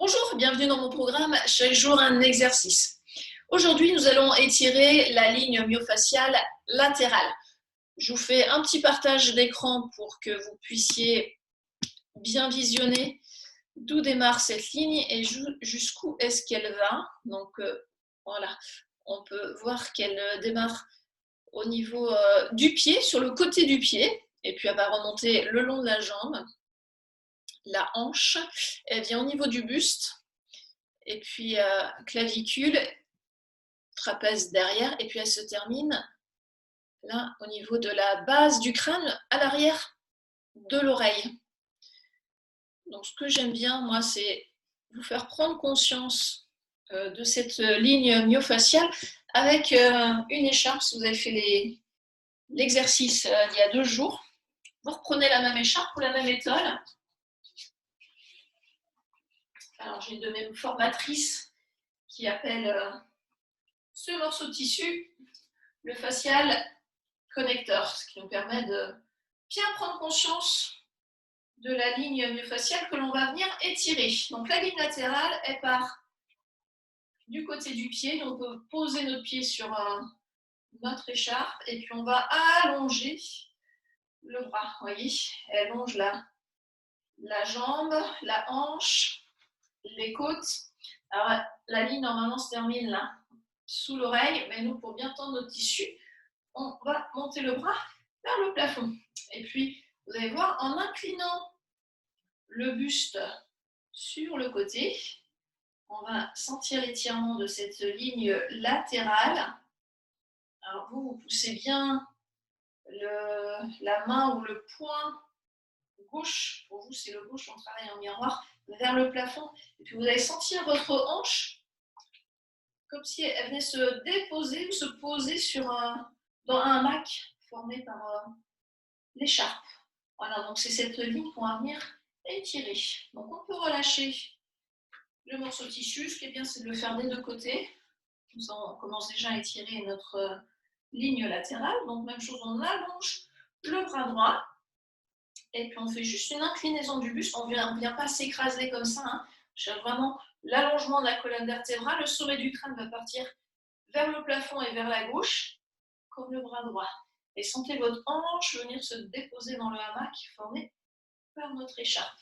Bonjour, bienvenue dans mon programme Chaque jour un exercice. Aujourd'hui, nous allons étirer la ligne myofaciale latérale. Je vous fais un petit partage d'écran pour que vous puissiez bien visionner d'où démarre cette ligne et jusqu'où est-ce qu'elle va. Donc voilà, on peut voir qu'elle démarre au niveau du pied, sur le côté du pied, et puis elle va remonter le long de la jambe, la hanche, elle vient au niveau du buste, et puis clavicule, trapèze derrière, et puis elle se termine là au niveau de la base du crâne à l'arrière de l'oreille. Donc ce que j'aime bien, moi, c'est vous faire prendre conscience de cette ligne myofaciale avec une écharpe. Si vous avez fait l'exercice il y a 2 jours, vous reprenez la même écharpe ou la même étole. Alors j'ai une de mes formatrices qui appelle ce morceau de tissu le facial connecteur, ce qui nous permet de bien prendre conscience de la ligne myofaciale que l'on va venir étirer. Donc la ligne latérale, elle part du côté du pied, donc on peut poser notre pied sur notre écharpe et puis on va allonger le bras, vous voyez, elle allonge la jambe, la hanche, les côtes. Alors la ligne normalement se termine là, sous l'oreille, mais nous pour bien tendre notre tissu, on va monter le bras vers le plafond. Et puis, vous allez voir, en inclinant le buste sur le côté, on va sentir l'étirement de cette ligne latérale. Alors vous poussez bien la main ou le poing gauche, pour vous c'est le gauche, on travaille en miroir, vers le plafond. Et puis vous allez sentir votre hanche comme si elle venait se déposer ou se poser dans un hamac formé par l'écharpe. Voilà, donc c'est cette ligne qu'on va venir étirer. Donc on peut relâcher le morceau de tissu. Ce qui est bien, c'est de le faire des 2 côtés. Comme ça, on commence déjà à étirer notre ligne latérale. Donc même chose, on allonge le bras droit. Et puis on fait juste une inclinaison du buste. On ne vient pas s'écraser comme ça. Hein. Je cherche vraiment l'allongement de la colonne vertébrale. Le sommet du crâne va partir vers le plafond et vers la gauche, comme le bras droit. Et sentez votre hanche venir se déposer dans le hamac formé par notre écharpe.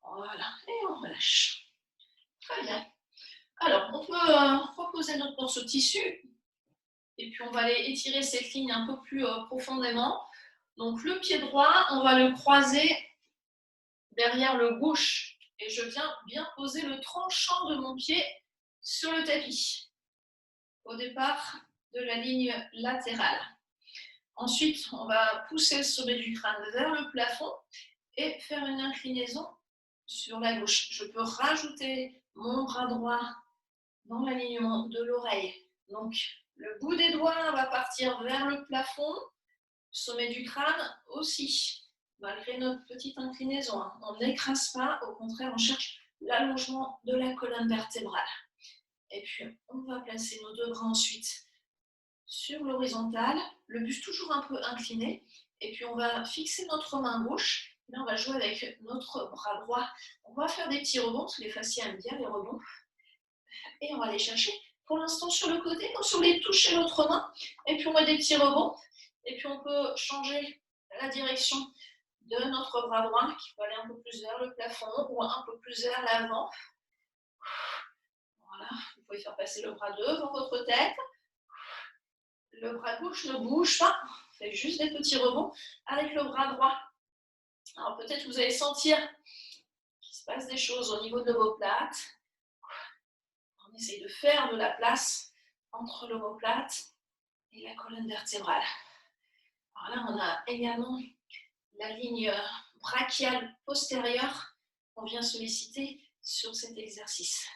Voilà, et on relâche. Très bien. Alors, on peut reposer notre morceau de tissu et puis on va aller étirer cette ligne un peu plus profondément. Donc, le pied droit, on va le croiser derrière le gauche et je viens bien poser le tranchant de mon pied sur le tapis au départ de la ligne latérale. Ensuite, on va pousser le sommet du crâne vers le plafond et faire une inclinaison sur la gauche. Je peux rajouter mon bras droit dans l'alignement de l'oreille. Donc, le bout des doigts va partir vers le plafond, sommet du crâne aussi, malgré notre petite inclinaison. On n'écrase pas, au contraire, on cherche l'allongement de la colonne vertébrale. Et puis, on va placer nos 2 bras ensuite sur l'horizontale, le buste toujours un peu incliné, et puis on va fixer notre main gauche. Là, on va jouer avec notre bras droit. On va faire des petits rebonds, parce que les fascias aiment bien les rebonds. Et on va aller chercher pour l'instant sur le côté, comme si on voulait toucher l'autre main. Et puis on met des petits rebonds. Et puis on peut changer la direction de notre bras droit, qui peut aller un peu plus vers le plafond ou un peu plus vers l'avant. Voilà, vous pouvez faire passer le bras devant votre tête. Le bras gauche ne bouge pas, faites juste des petits rebonds avec le bras droit. Alors peut-être vous allez sentir qu'il se passe des choses au niveau de l'omoplate. On essaye de faire de la place entre l'omoplate et la colonne vertébrale. Alors là, on a également la ligne brachiale postérieure qu'on vient solliciter sur cet exercice.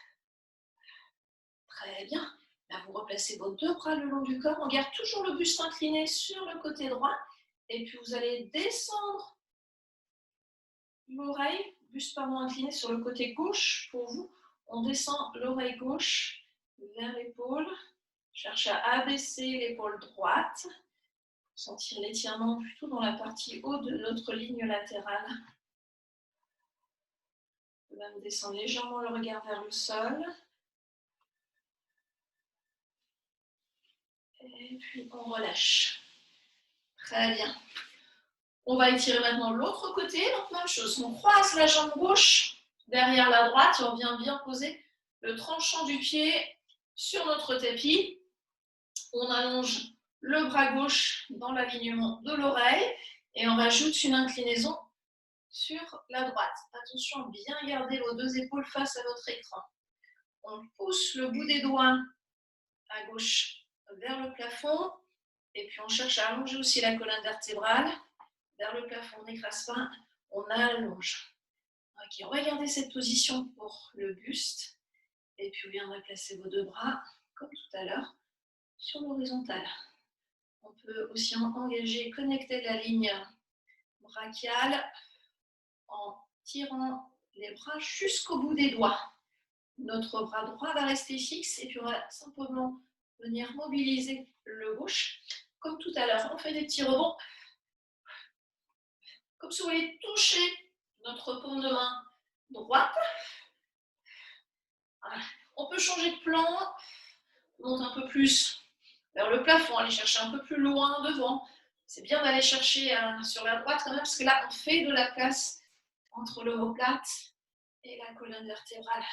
Très bien. Là, vous replacez vos 2 bras le long du corps. On garde toujours le buste incliné sur le côté droit. Et puis, vous allez descendre l'oreille, buste pardon incliné sur le côté gauche pour vous. On descend l'oreille gauche vers l'épaule. Cherche à abaisser l'épaule droite. Sentir l'étirement plutôt dans la partie haute de notre ligne latérale. On peut même descendre légèrement le regard vers le sol. Et puis on relâche. Très bien. On va étirer maintenant l'autre côté. Donc même chose, on croise la jambe gauche derrière la droite et on vient bien poser le tranchant du pied sur notre tapis. On allonge le bras gauche dans l'alignement de l'oreille et on rajoute une inclinaison sur la droite. Attention à bien garder vos deux épaules face à votre écran. On pousse le bout des doigts à gauche vers le plafond et puis on cherche à allonger aussi la colonne vertébrale vers le plafond. On n'écrase pas, on allonge. Ok, on va garder cette position pour le buste et puis vous viendrez placer vos deux bras comme tout à l'heure sur l'horizontale. On peut aussi engager, connecter la ligne brachiale en tirant les bras jusqu'au bout des doigts. Notre bras droit va rester fixe et puis on va simplement venir mobiliser le gauche. Comme tout à l'heure, on fait des petits rebonds. Comme si vous voulez toucher notre paume de main droite. Voilà. On peut changer de plan, on monte un peu plus vers le plafond, aller chercher un peu plus loin devant. C'est bien d'aller chercher sur la droite quand même, parce que là, on fait de la place entre l'omoplate et la colonne vertébrale.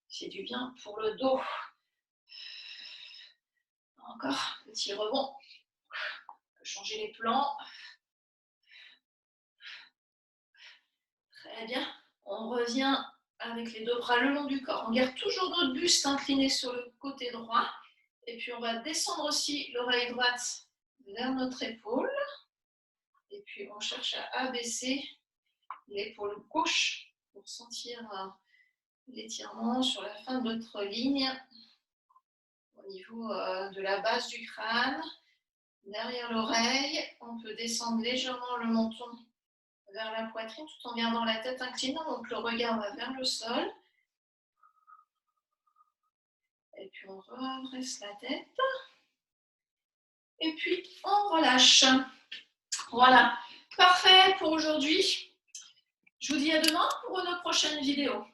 C'est du bien pour le dos. Encore, petit rebond. On peut changer les plans. Très bien. On revient avec les deux bras le long du corps. On garde toujours notre buste incliné sur le côté droit. Et puis on va descendre aussi l'oreille droite vers notre épaule. Et puis on cherche à abaisser l'épaule gauche pour sentir l'étirement sur la fin de notre ligne au niveau de la base du crâne. Derrière l'oreille, on peut descendre légèrement le menton vers la poitrine tout en gardant la tête inclinée. Donc le regard va vers le sol. Et puis on redresse la tête. Et puis on relâche. Voilà, parfait pour aujourd'hui. Je vous dis à demain pour une prochaine vidéo.